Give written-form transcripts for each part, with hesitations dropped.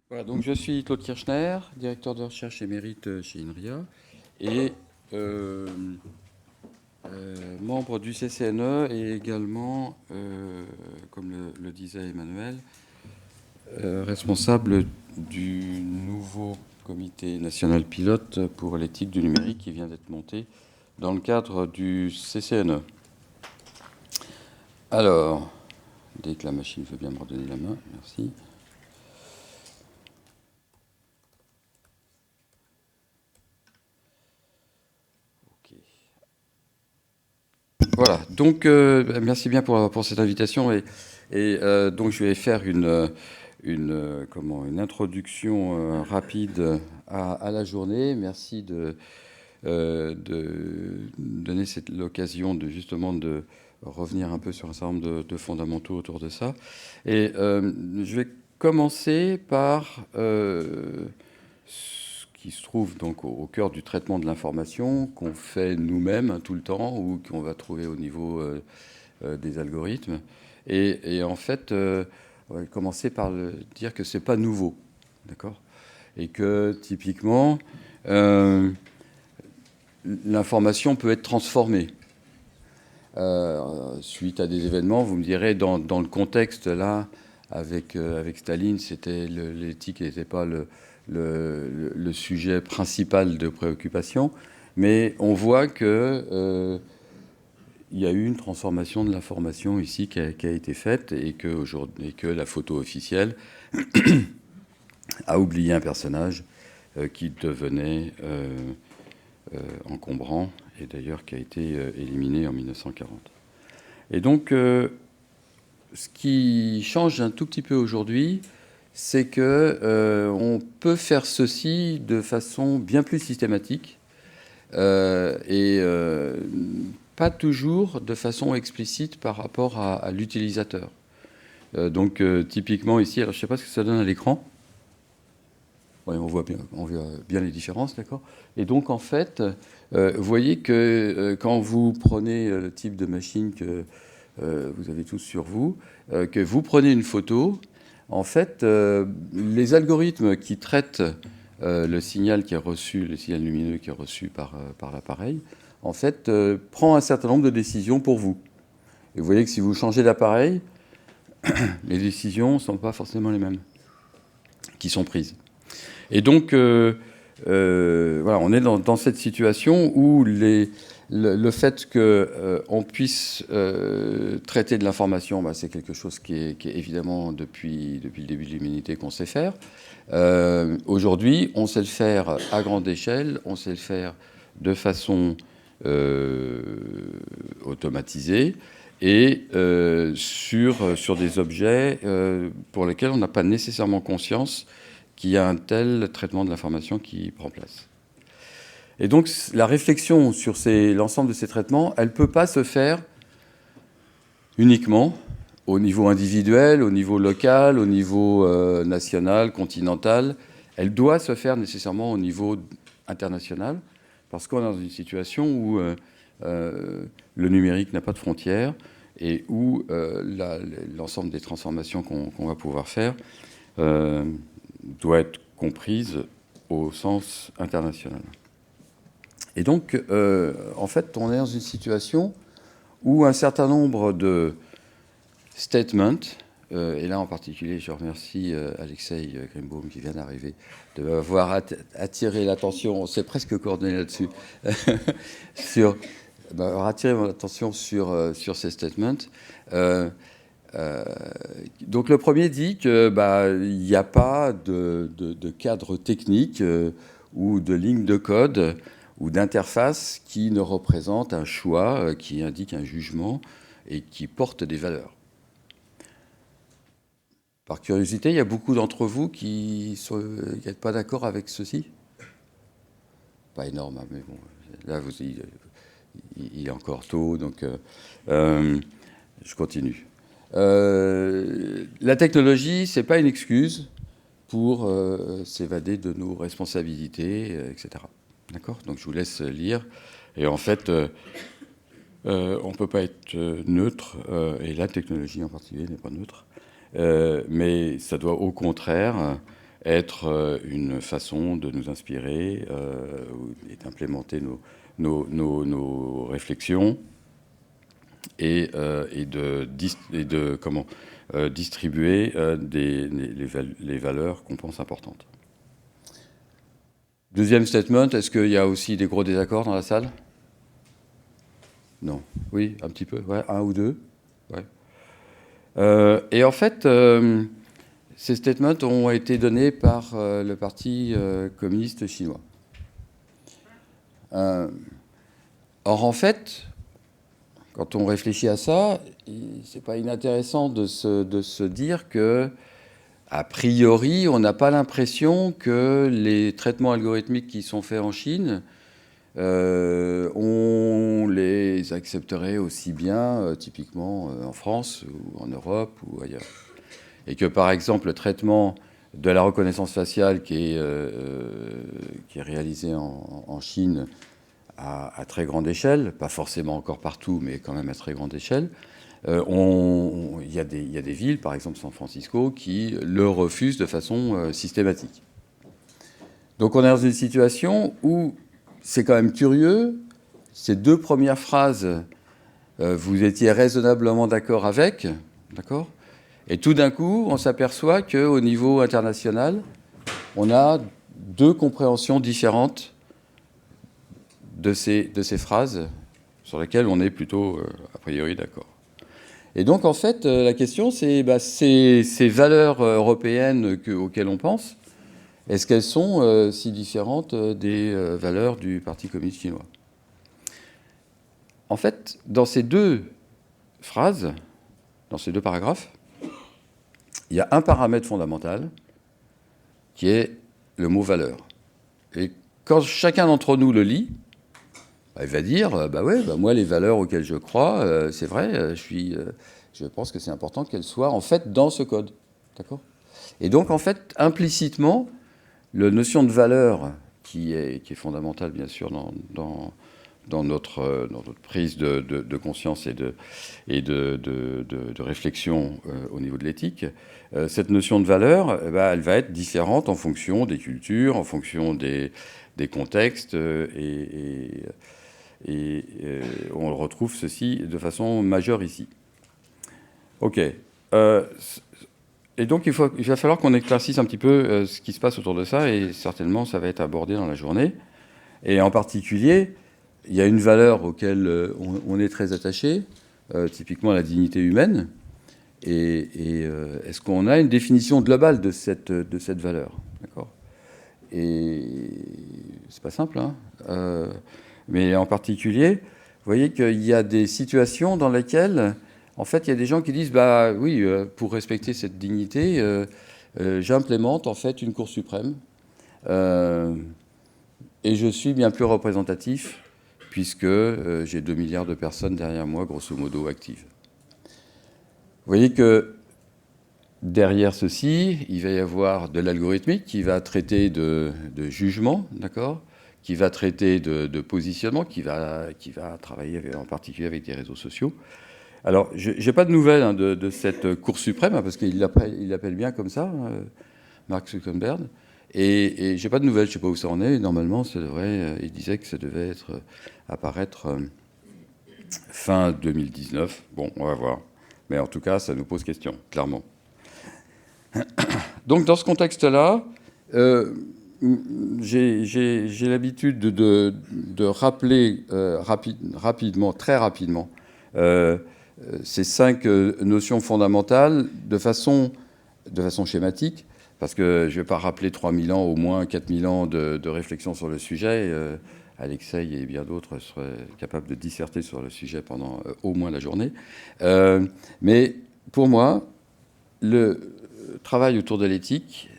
Voilà, donc je suis Claude Kirchner, directeur de recherche émérite chez INRIA et euh, membre du CCNE et également, comme le disait Emmanuel, responsable du nouveau comité national pilote pour l'éthique du numérique qui vient d'être monté dans le cadre du CCNE. Alors, dès que la machine veut bien me redonner la main, merci. Voilà, donc merci bien pour cette invitation et donc je vais faire une introduction rapide à la journée. Merci de donner l'occasion de justement de revenir un peu sur un certain nombre de fondamentaux autour de ça. Et je vais commencer par ce qui se trouve donc au cœur du traitement de l'information qu'on fait nous-mêmes tout le temps ou qu'on va trouver au niveau des algorithmes. Et en fait, on va commencer par dire que c'est pas nouveau, d'accord? Et que typiquement, l'information peut être transformée suite à des événements. Vous me direz, dans le contexte là, avec Staline, l'éthique n'était pas le sujet principal de préoccupation, mais on voit que il y a eu une transformation de l'information ici qui a été faite et que la photo officielle a oublié un personnage qui devenait encombrant et d'ailleurs qui a été éliminé en 1940. Et donc, ce qui change un tout petit peu aujourd'hui, c'est que on peut faire ceci de façon bien plus systématique et pas toujours de façon explicite par rapport à l'utilisateur. Donc, typiquement ici, alors je ne sais pas ce que ça donne à l'écran. Oui, on voit bien les différences, d'accord. Et donc, en fait, vous voyez que quand vous prenez le type de machine que vous avez tous sur vous, que vous prenez une photo, en fait, les algorithmes qui traitent le signal qui est reçu, le signal lumineux qui est reçu par l'appareil, en fait, prend un certain nombre de décisions pour vous. Et vous voyez que si vous changez d'appareil, les décisions ne sont pas forcément les mêmes qui sont prises. Et donc, voilà, on est dans cette situation où le fait qu'on puisse traiter de l'information, bah, c'est quelque chose qui est évidemment depuis le début de l'humanité qu'on sait faire. Aujourd'hui, on sait le faire à grande échelle, on sait le faire de façon automatisée et sur des objets pour lesquels on n'a pas nécessairement conscience qu'il y a un tel traitement de l'information qui prend place. Et donc la réflexion sur l'ensemble de ces traitements, elle ne peut pas se faire uniquement au niveau individuel, au niveau local, au niveau national, continental. Elle doit se faire nécessairement au niveau international, parce qu'on est dans une situation où le numérique n'a pas de frontières et où l'ensemble des transformations qu'on va pouvoir faire doit être comprise au sens international. Et donc, en fait, on est dans une situation où un certain nombre de statements, et là en particulier, je remercie Alexei Grimbaum qui vient d'arriver, de m'avoir attiré l'attention, on s'est presque coordonné là-dessus, m'avoir attiré mon attention sur ces statements. Donc le premier dit que il n'y a pas de cadre technique ou de ligne de code ou d'interface qui ne représente un choix, qui indique un jugement et qui porte des valeurs. Par curiosité, il y a beaucoup d'entre vous qui n'êtes pas d'accord avec ceci? Pas énorme, hein, mais bon, là, il est encore tôt, donc je continue. La technologie, c'est pas une excuse pour s'évader de nos responsabilités, etc. D'accord? Donc je vous laisse lire. Et en fait, on ne peut pas être neutre, et la technologie en particulier n'est pas neutre, mais ça doit au contraire être une façon de nous inspirer et d'implémenter nos réflexions et de distribuer les valeurs qu'on pense importantes. Deuxième statement, est-ce qu'il y a aussi des gros désaccords dans la salle? Non. Oui, un petit peu, ouais, un ou deux. Ouais. Et en fait, ces statements ont été donnés par le Parti communiste chinois. Or, en fait, quand on réfléchit à ça, c'est pas inintéressant de se dire que, a priori, on n'a pas l'impression que les traitements algorithmiques qui sont faits en Chine, on les accepterait aussi bien, typiquement en France ou en Europe ou ailleurs. Et que, par exemple, le traitement de la reconnaissance faciale qui est réalisé en Chine à très grande échelle, pas forcément encore partout, mais quand même à très grande échelle, il y a des villes, par exemple San Francisco, qui le refusent de façon systématique. Donc on est dans une situation où c'est quand même curieux. Ces deux premières phrases, vous étiez raisonnablement d'accord avec, d'accord ? Et tout d'un coup, on s'aperçoit qu'au niveau international, on a deux compréhensions différentes de ces phrases sur lesquelles on est plutôt, a priori, d'accord. Et donc, en fait, la question, c'est ces valeurs européennes auxquelles on pense, est-ce qu'elles sont si différentes des valeurs du Parti communiste chinois? En fait, dans ces deux phrases, dans ces deux paragraphes, il y a un paramètre fondamental qui est le mot valeur. Et quand chacun d'entre nous le lit, il va dire, moi, les valeurs auxquelles je crois, c'est vrai, je pense que c'est important qu'elles soient, en fait, dans ce code. D'accord ? Et donc, en fait, implicitement, la notion de valeur, qui est fondamentale, bien sûr, dans notre prise de conscience et de réflexion au niveau de l'éthique, cette notion de valeur, elle va être différente en fonction des cultures, en fonction des contextes, et on retrouve ceci de façon majeure ici. OK. Et donc, il va falloir qu'on éclaircisse un petit peu ce qui se passe autour de ça, et certainement, ça va être abordé dans la journée. Et en particulier, il y a une valeur auquel on est très attaché, typiquement la dignité humaine. Et est-ce qu'on a une définition globale de cette valeur? D'accord. Et c'est pas simple, hein. Mais en particulier, vous voyez qu'il y a des situations dans lesquelles, en fait, il y a des gens qui disent, oui, pour respecter cette dignité, j'implémente en fait une Cour suprême, et je suis bien plus représentatif, puisque j'ai 2 milliards de personnes derrière moi, grosso modo, actives. Vous voyez que derrière ceci, il va y avoir de l'algorithmique qui va traiter de jugement, d'accord ? Qui va traiter de positionnement, qui va travailler en particulier avec des réseaux sociaux. Alors, je n'ai pas de nouvelles de cette Cour suprême, parce qu'il l'appelle bien comme ça, Mark Zuckerberg, et je n'ai pas de nouvelles, je ne sais pas où ça en est. Normalement, il disait que ça devait apparaître fin 2019. Bon, on va voir. Mais en tout cas, ça nous pose question, clairement. Donc, dans ce contexte-là, j'ai l'habitude de rappeler rapidement, très rapidement, ces 5 notions fondamentales de façon schématique, parce que je ne vais pas rappeler 3000 ans, au moins 4000 ans de réflexion sur le sujet. Alexei et bien d'autres seraient capables de disserter sur le sujet pendant au moins la journée. Mais pour moi, le travail autour de l'éthique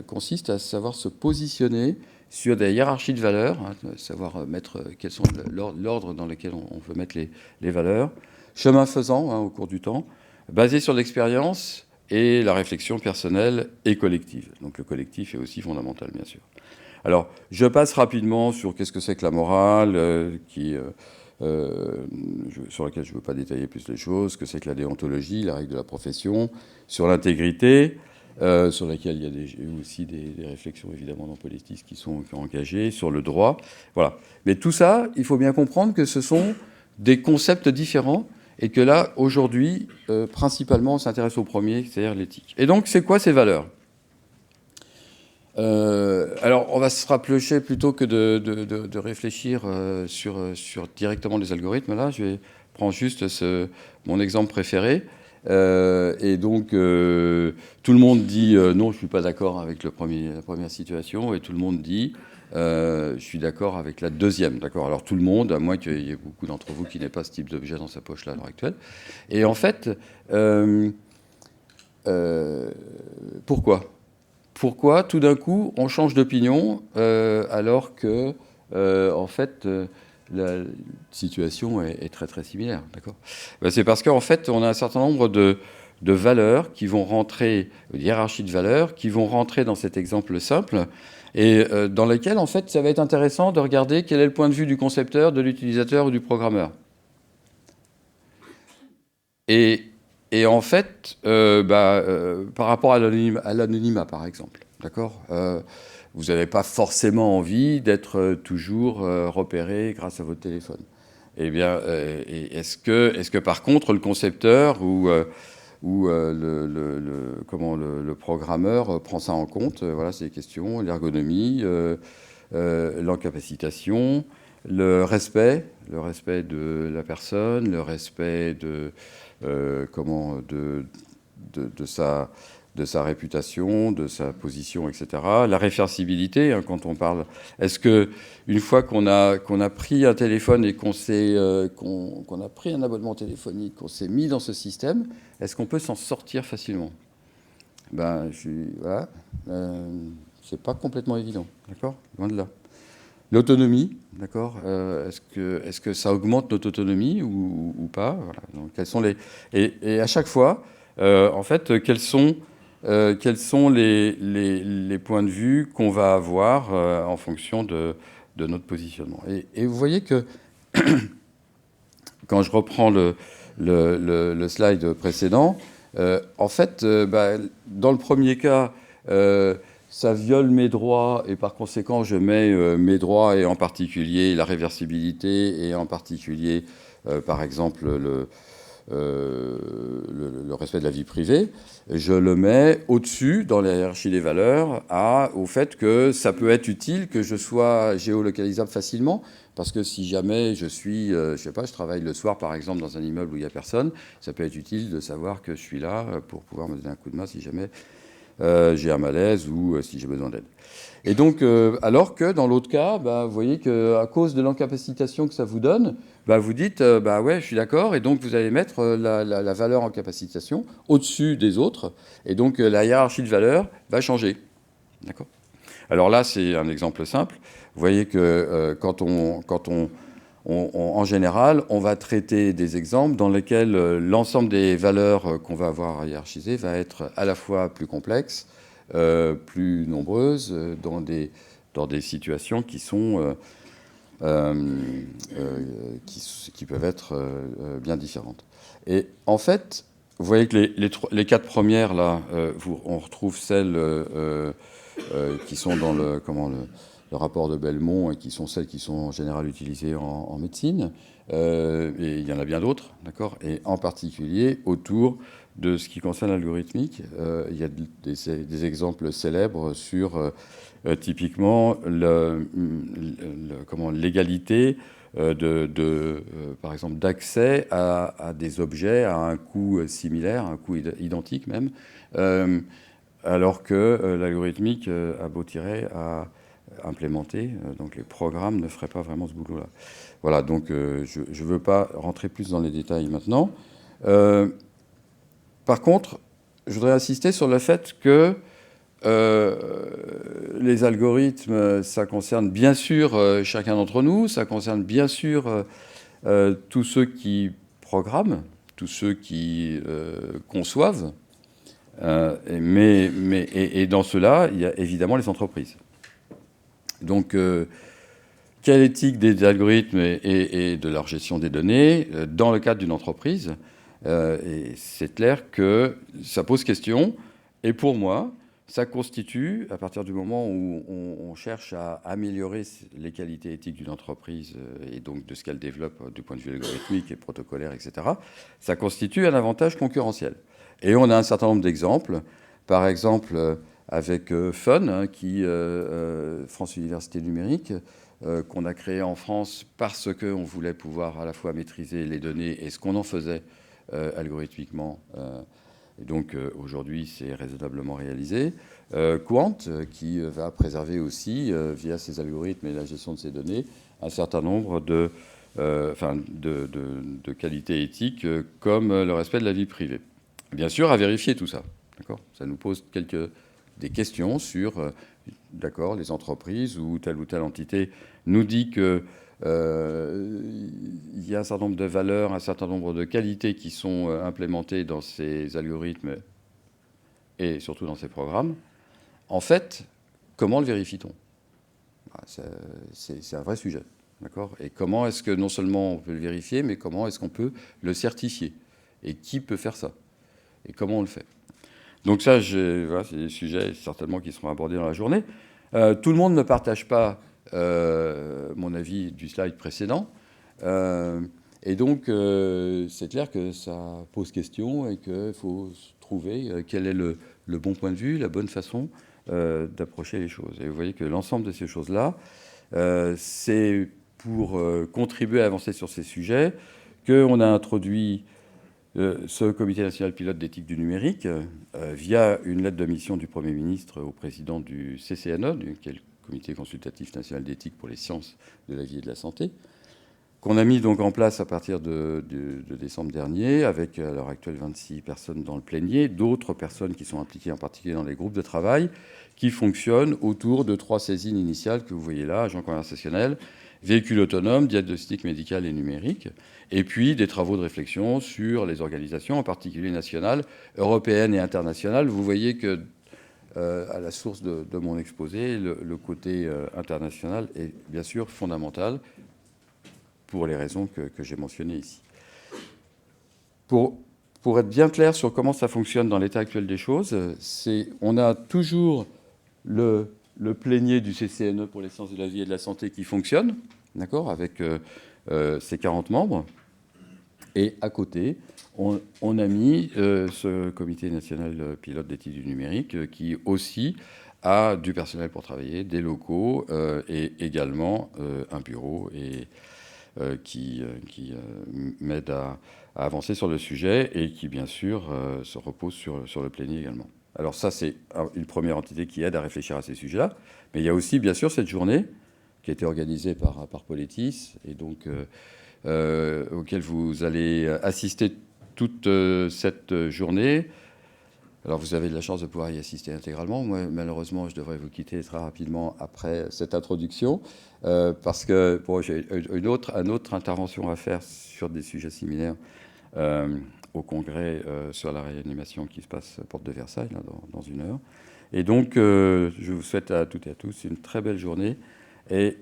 consiste à savoir se positionner sur des hiérarchies de valeurs, savoir mettre quels sont l'ordre dans lequel on veut mettre les valeurs, chemin faisant au cours du temps, basé sur l'expérience et la réflexion personnelle et collective. Donc le collectif est aussi fondamental, bien sûr. Alors, je passe rapidement sur qu'est-ce que c'est que la morale, sur laquelle je ne veux pas détailler plus les choses, ce que c'est que la déontologie, la règle de la profession, sur l'intégrité. sur laquelle il y a aussi des réflexions évidemment dans politique qui sont engagées, sur le droit. Voilà. Mais tout ça, il faut bien comprendre que ce sont des concepts différents et que là, aujourd'hui, principalement, on s'intéresse au premier, c'est-à-dire l'éthique. Et donc, c'est quoi ces valeurs ? Alors, on va se rapprocher plutôt que de réfléchir sur directement les algorithmes. Là, je vais prendre juste mon exemple préféré. Et donc, tout le monde dit non, je ne suis pas d'accord avec la première situation, et tout le monde dit je suis d'accord avec la deuxième. D'accord. Alors, tout le monde, à moins qu'il y ait beaucoup d'entre vous qui n'aient pas ce type d'objet dans sa poche là à l'heure actuelle. Et en fait, pourquoi tout d'un coup on change d'opinion alors que en fait la situation est très très similaire, d'accord ? C'est parce qu'en fait on a un certain nombre de valeurs qui vont rentrer, de hiérarchie de valeurs qui vont rentrer dans cet exemple simple et dans lequel en fait ça va être intéressant de regarder quel est le point de vue du concepteur, de l'utilisateur ou du programmeur. Et en fait, par rapport à l'anonymat, par exemple, d'accord, vous n'avez pas forcément envie d'être toujours repéré grâce à votre téléphone. Eh bien, est-ce que par contre, le concepteur ou le programmeur prend ça en compte ? Voilà, c'est les questions, l'ergonomie, l'encapacitation, le respect de la personne, le respect de sa réputation, de sa position, etc. La réversibilité, hein, quand on parle... Est-ce que une fois qu'on a pris un téléphone et qu'on a pris un abonnement téléphonique, qu'on s'est mis dans ce système, est-ce qu'on peut s'en sortir facilement ? Voilà. C'est pas complètement évident, d'accord ? Loin de là. L'autonomie, d'accord, est-ce que ça augmente notre autonomie ou pas ? Voilà. Donc, quels sont et à chaque fois, en fait, quels sont les points de vue qu'on va avoir en fonction de notre positionnement. Et vous voyez que quand je reprends le slide précédent, en fait, dans le premier cas, ça viole mes droits et par conséquent, je mets mes droits et en particulier la réversibilité et en particulier, par exemple, le respect de la vie privée. Je le mets au-dessus, dans la hiérarchie des valeurs, au fait que ça peut être utile que je sois géolocalisable facilement, parce que si jamais je suis, je travaille le soir, par exemple, dans un immeuble où il n'y a personne, ça peut être utile de savoir que je suis là pour pouvoir me donner un coup de main si jamais j'ai un malaise ou si j'ai besoin d'aide. Et donc, alors que dans l'autre cas, vous voyez qu'à cause de l'incapacitation que ça vous donne, vous dites, ouais, je suis d'accord, et donc vous allez mettre la valeur en capacitation au-dessus des autres, et donc la hiérarchie de valeurs va changer. D'accord ? Alors là, c'est un exemple simple. Vous voyez que en général, on va traiter des exemples dans lesquels l'ensemble des valeurs qu'on va avoir hiérarchisées va être à la fois plus complexe, plus nombreuses, dans des situations qui sont qui peuvent être bien différentes. Et en fait, vous voyez que les quatre premières là, on retrouve celles qui sont dans le rapport de Belmont et qui sont celles qui sont en général utilisées en médecine. Et il y en a bien d'autres, d'accord ? Et en particulier, autour de ce qui concerne l'algorithmique, il y a des exemples célèbres sur typiquement l'égalité par exemple, d'accès à des objets à un coût similaire, un coût identique même, alors que l'algorithmique aboutirait à implémenter, donc les programmes ne feraient pas vraiment ce boulot-là. Voilà, donc je ne veux pas rentrer plus dans les détails maintenant. Par contre, je voudrais insister sur le fait que les algorithmes, ça concerne bien sûr chacun d'entre nous, ça concerne bien sûr tous ceux qui programment, tous ceux qui conçoivent, et dans cela, il y a évidemment les entreprises. Donc, quelle éthique des algorithmes et de leur gestion des données dans le cadre d'une entreprise ? Et c'est clair que ça pose question. Et pour moi, ça constitue, à partir du moment où on cherche à améliorer les qualités éthiques d'une entreprise et donc de ce qu'elle développe du point de vue algorithmique et protocolaire, etc., ça constitue un avantage concurrentiel. Et on a un certain nombre d'exemples. Par exemple, avec FUN, France Université Numérique, qu'on a créé en France parce qu'on voulait pouvoir à la fois maîtriser les données et ce qu'on en faisait algorithmiquement. Et donc aujourd'hui, c'est raisonnablement réalisé. Quant, qui va préserver aussi, via ses algorithmes et la gestion de ses données, un certain nombre de qualités éthiques comme le respect de la vie privée. Bien sûr, à vérifier tout ça. D'accord ? Ça nous pose des questions sur, d'accord, les entreprises ou telle entité nous dit que il y a un certain nombre de valeurs, un certain nombre de qualités qui sont implémentées dans ces algorithmes et surtout dans ces programmes. En fait, comment le vérifie-t-on ? C'est un vrai sujet. D'accord ? Et comment est-ce que non seulement on peut le vérifier, mais comment est-ce qu'on peut le certifier ? Et qui peut faire ça ? Et comment on le fait ? Donc ça, voilà, c'est des sujets certainement qui seront abordés dans la journée. Tout le monde ne partage pas mon avis du slide précédent. Et donc, c'est clair que ça pose question et qu'il faut trouver quel est le bon point de vue, la bonne façon d'approcher les choses. Et vous voyez que l'ensemble de ces choses-là, c'est pour contribuer à avancer sur ces sujets qu'on a introduit ce comité national pilote d'éthique du numérique via une lettre de mission du Premier ministre au président du CCNE, qui est le Comité consultatif national d'éthique pour les sciences de la vie et de la santé, qu'on a mis donc en place à partir de décembre dernier, avec à l'heure actuelle 26 personnes dans le plénier, d'autres personnes qui sont impliquées en particulier dans les groupes de travail, qui fonctionnent autour de 3 saisines initiales que vous voyez là: agent conversationnel, véhicule autonome, diagnostic médical et numérique, et puis des travaux de réflexion sur les organisations, en particulier nationales, européennes et internationales. Vous voyez que, à la source de mon exposé, le côté international est bien sûr fondamental pour les raisons que j'ai mentionnées ici. Pour être bien clair sur comment ça fonctionne dans l'état actuel des choses, on a toujours le plénier du CCNE pour les sciences de la vie et de la santé qui fonctionne, d'accord, avec ses 40 membres. Et à côté, on a mis ce comité national pilote d'éthique du numérique qui aussi a du personnel pour travailler, des locaux et également un bureau et qui m'aide à avancer sur le sujet et qui, bien sûr, se repose sur le plénier également. Alors ça, c'est une première entité qui aide à réfléchir à ces sujets-là. Mais il y a aussi, bien sûr, cette journée qui a été organisée par Poletis et donc auquel vous allez assister toute cette journée. Alors vous avez de la chance de pouvoir y assister intégralement. Moi, malheureusement, je devrais vous quitter très rapidement après cette introduction parce que bon, j'ai une autre intervention à faire sur des sujets similaires au congrès sur la réanimation qui se passe à Porte de Versailles là, dans 1 heure. Et donc, je vous souhaite à toutes et à tous une très belle journée et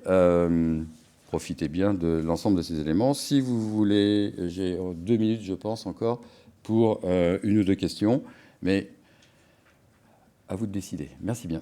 profitez bien de l'ensemble de ces éléments. Si vous voulez, j'ai 2 minutes, je pense, encore pour 1 ou 2 questions, mais à vous de décider. Merci bien.